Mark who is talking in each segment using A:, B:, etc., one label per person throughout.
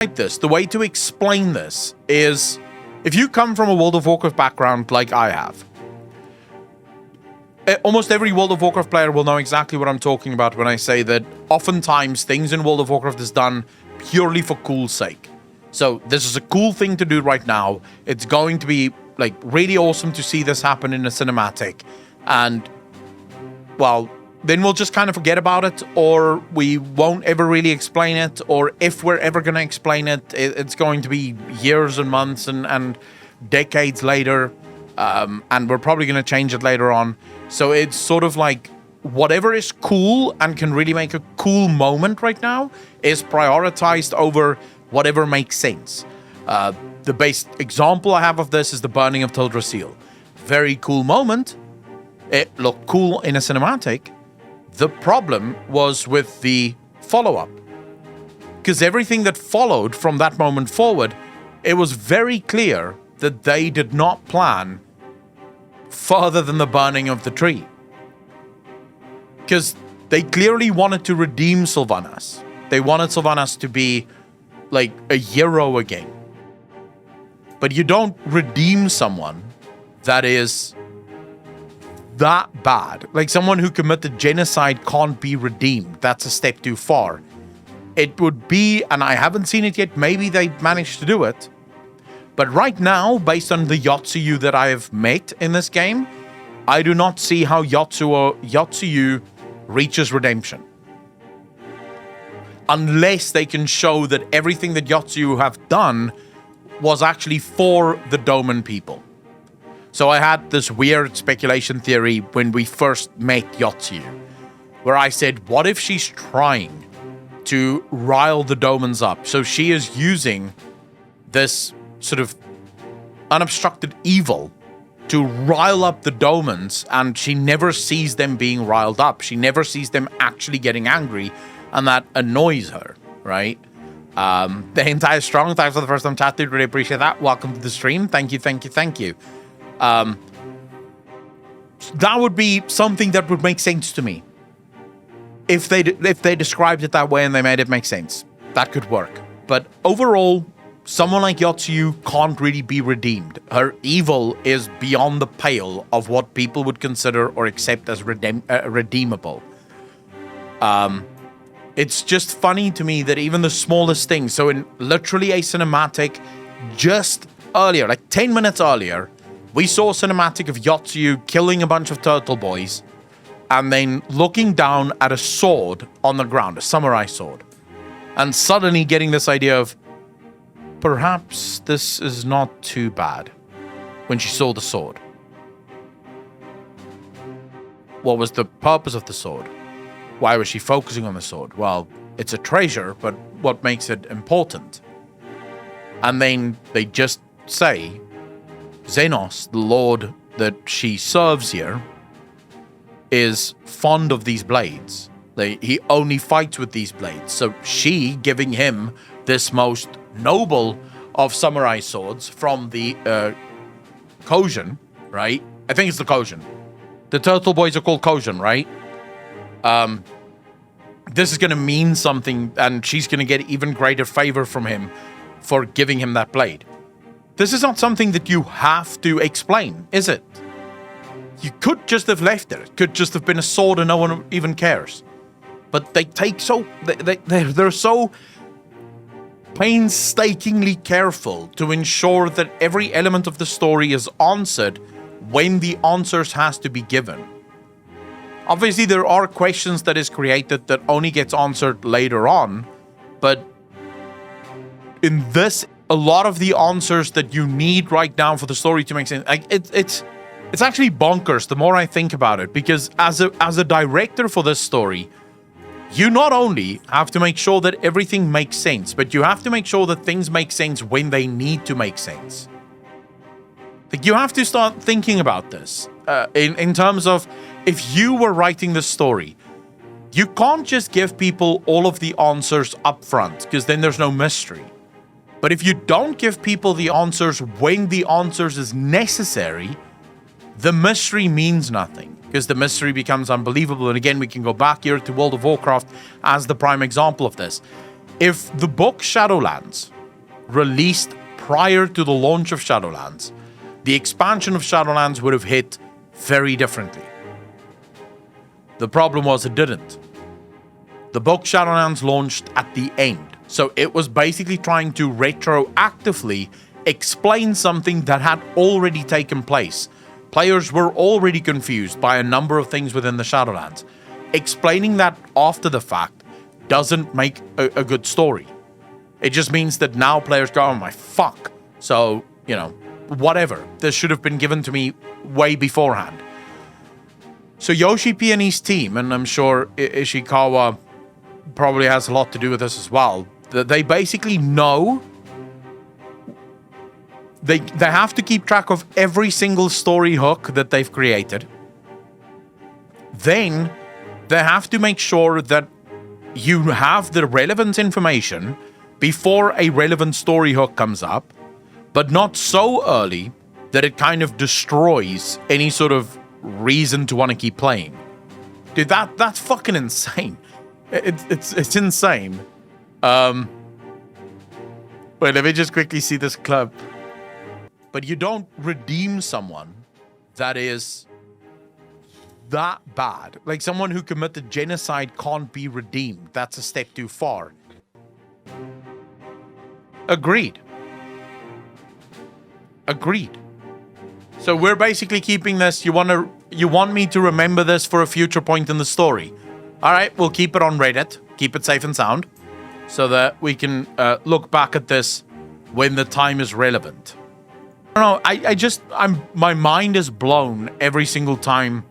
A: this, the way to explain this is, if you come from a World of Warcraft background like I have, almost every World of Warcraft player will know exactly what I'm talking about when I say that oftentimes things in World of Warcraft is done purely for cool's sake. So this is a cool thing to do right now. It's going to be like really awesome to see this happen in a cinematic. And well, then we'll just kind of forget about it, or we won't ever really explain it, or if we're ever going to explain it, it's going to be years and months and decades later, and we're probably going to change it later on. So it's sort of like whatever is cool and can really make a cool moment right now is prioritized over whatever makes sense. The best example I have of this is the burning of Teldrassil. Very cool moment. It looked cool in a cinematic. The problem was with the follow-up. Because everything that followed from that moment forward, it was very clear that they did not plan further than the burning of the tree. Because they clearly wanted to redeem Sylvanas. They wanted Sylvanas to be like a hero again. But you don't redeem someone that is that bad. Like, someone who committed genocide can't be redeemed. That's a step too far. It would be, and I haven't seen it yet, maybe they managed to do it. But right now, based on the Yotsuyu that I have met in this game, I do not see how Yotsuyu reaches redemption. Unless they can show that everything that Yotsuyu have done was actually for the Doman people. So I had this weird speculation theory when we first met Yotsuyu, where I said, what if she's trying to rile the Domans up? So she is using this sort of unobstructed evil to rile up the Domans, and she never sees them being riled up. She never sees them actually getting angry, and that annoys her, right? The entire strong, thanks for the first time chat, dude. Really appreciate that. Welcome to the stream. Thank you, thank you, thank you. That would be something that would make sense to me. If they described it that way and they made it make sense, that could work. But overall, someone like Yotsuyu can't really be redeemed. Her evil is beyond the pale of what people would consider or accept as redeemable. It's just funny to me that even the smallest things, so in literally a cinematic just earlier, like 10 minutes earlier, we saw a cinematic of Yotsuyu killing a bunch of turtle boys and then looking down at a sword on the ground, a samurai sword, and suddenly getting this idea of, perhaps this is not too bad, when she saw the sword. What was the purpose of the sword? Why was she focusing on the sword? Well, it's a treasure, but what makes it important? And then they just say, Xenos, the lord that she serves here, is fond of these blades. He only fights with these blades. So she giving him this most noble of samurai swords from the Kojin, right? I think it's the Kojin. The turtle boys are called Kojin, right? This is going to mean something, and she's going to get even greater favor from him for giving him that blade. This is not something that you have to explain, is it? You could just have left it. It could just have been a sword and no one even cares. But they take they're so painstakingly careful to ensure that every element of the story is answered when the answers has to be given. Obviously, there are questions that is created that only gets answered later on, but in this, a lot of the answers that you need right now for the story to make sense, like it's actually bonkers the more I think about it, because as a director for this story, you not only have to make sure that everything makes sense, but you have to make sure that things make sense when they need to make sense. Like, you have to start thinking about this in terms of, if you were writing the story, you can't just give people all of the answers up front, because then there's no mystery. But if you don't give people the answers when the answers is necessary, the mystery means nothing, because the mystery becomes unbelievable. And again, we can go back here to World of Warcraft as the prime example of this. If the book Shadowlands released prior to the launch of Shadowlands, the expansion of Shadowlands would have hit very differently. The problem was it didn't. The book Shadowlands launched at the end, so it was basically trying to retroactively explain something that had already taken place. Players were already confused by a number of things within the Shadowlands. Explaining that after the fact doesn't make a good story. It just means that now players go, oh my fuck. So, you know, whatever. This should have been given to me way beforehand. So Yoshi P and his team, and I'm sure Ishikawa probably has a lot to do with this as well, that they basically know they have to keep track of every single story hook that they've created. Then they have to make sure that you have the relevant information before a relevant story hook comes up, but not so early that it kind of destroys any sort of reason to want to keep playing. Dude, that's fucking insane. It's insane. Wait, let me just quickly see this clip. But you don't redeem someone that is that bad. Like, someone who committed genocide can't be redeemed. That's a step too far. Agreed. So we're basically keeping this. You want me to remember this for a future point in the story. All right, we'll keep it on Reddit. Keep it safe and sound so that we can look back at this when the time is relevant. I don't know, my mind is blown every single time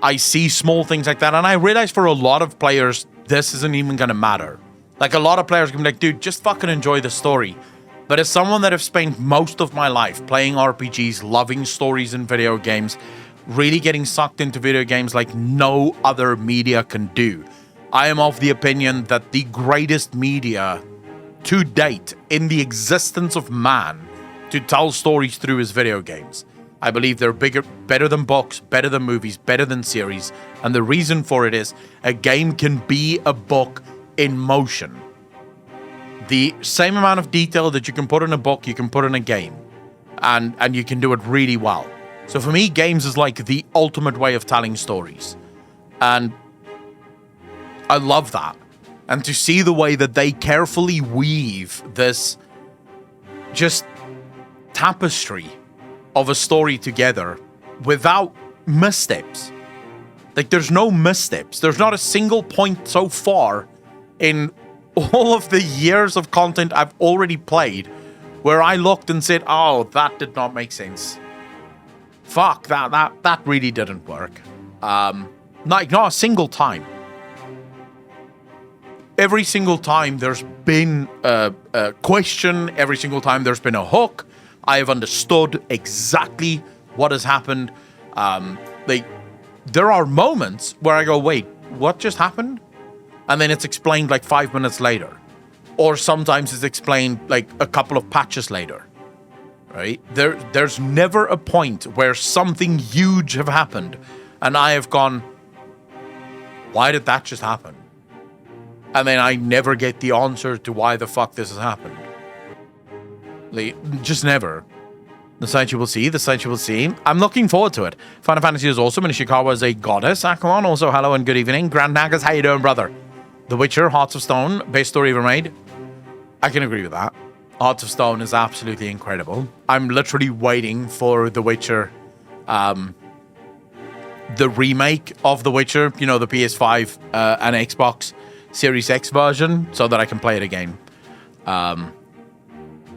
A: I see small things like that, and I realize for a lot of players, this isn't even gonna matter. Like, a lot of players can be like, dude, just fucking enjoy the story. But as someone that have spent most of my life playing RPGs, loving stories in video games, really getting sucked into video games like no other media can do, I am of the opinion that the greatest media to date in the existence of man to tell stories through is video games. I believe they're better than books, better than movies, better than series. And the reason for it is a game can be a book in motion. The same amount of detail that you can put in a book, you can put in a game. And you can do it really well. So for me, games is like the ultimate way of telling stories. And I love that. And to see the way that they carefully weave this just tapestry of a story together without missteps. Like, there's no missteps. There's not a single point so far in all of the years of content I've already played where I looked and said, oh, that did not make sense. Fuck, that really didn't work. Not a single time. Every single time there's been a question, every single time there's been a hook, I have understood exactly what has happened. There are moments where I go, wait, what just happened? And then it's explained like 5 minutes later. Or sometimes it's explained like a couple of patches later. Right? There's never a point where something huge have happened and I have gone, why did that just happen? And then I never get the answer to why the fuck this has happened. Just never. The sight you will see, the sight you will see. I'm looking forward to it. Final Fantasy is awesome, and Ishikawa is a goddess. Aquaman, also hello and good evening. Grand Nagas, how you doing, brother? The Witcher, Hearts of Stone, best story ever made. I can agree with that. Hearts of Stone is absolutely incredible. I'm literally waiting for The Witcher, the remake of The Witcher, you know, the PS5 and Xbox Series X version, so that I can play it again.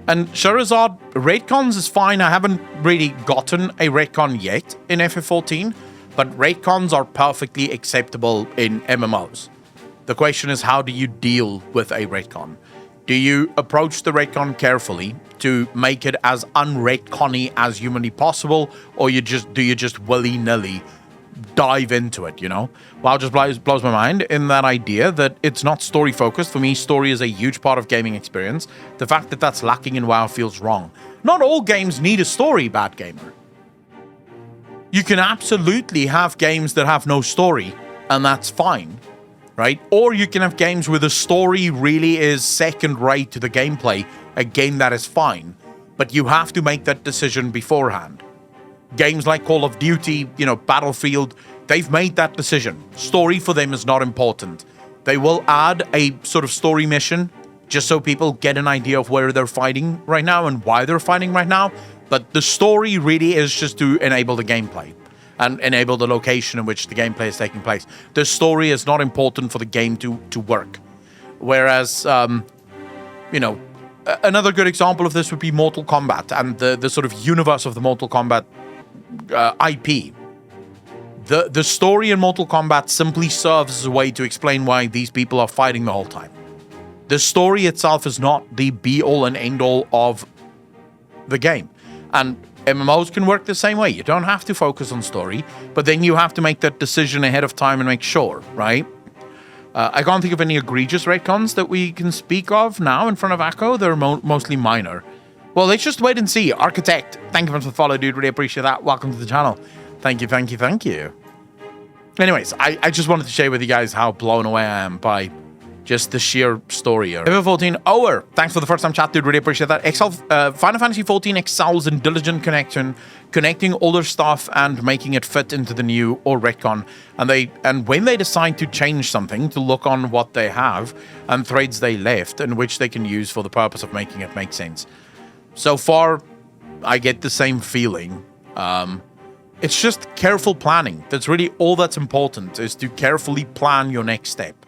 A: And Charizard, retcons is fine. I haven't really gotten a retcon yet in FF14, but retcons are perfectly acceptable in MMOs. The question is, how do you deal with a retcon? Do you approach the retcon carefully to make it as un-retcon-y as humanly possible, or do you just willy-nilly dive into it, you know? Well, just blows my mind in that idea that it's not story focused. For me, story is a huge part of gaming experience. The fact that that's lacking in WoW feels wrong. Not all games need a story, bad gamer. You can absolutely have games that have no story, and that's fine. right? Or you can have games where the story really is second rate to the gameplay. Again, that is fine, but you have to make that decision beforehand. Games like Call of Duty, Battlefield, they've made that decision. Story for them is not important. They will add a sort of story mission just so people get an idea of where they're fighting right now and why they're fighting right now. But the story really is just to enable the gameplay and enable the location in which the gameplay is taking place. The story is not important for the game to work. Whereas, another good example of this would be Mortal Kombat and the sort of universe of the Mortal Kombat IP. The story in Mortal Kombat simply serves as a way to explain why these people are fighting the whole time. The story itself is not the be-all and end-all of the game. And MMOs can work the same way. You don't have to focus on story, but then you have to make that decision ahead of time and make sure, right? I can't think of any egregious retcons that we can speak of now in front of Echo. They're mostly minor. Well, let's just wait and see. Architect, thank you for the follow, dude. Really appreciate that. Welcome to the channel. Thank you, thank you, thank you. Anyways, I just wanted to share with you guys how blown away I am by just the sheer story here. FF14 Ower, thanks for the first time chat, dude. Really appreciate that. Final Fantasy XIV excels in diligent connecting older stuff and making it fit into the new or retcon. And when they decide to change something, to look on what they have and threads they left, and which they can use for the purpose of making it make sense. So far, I get the same feeling. It's just careful planning. That's really all that's important, is to carefully plan your next step.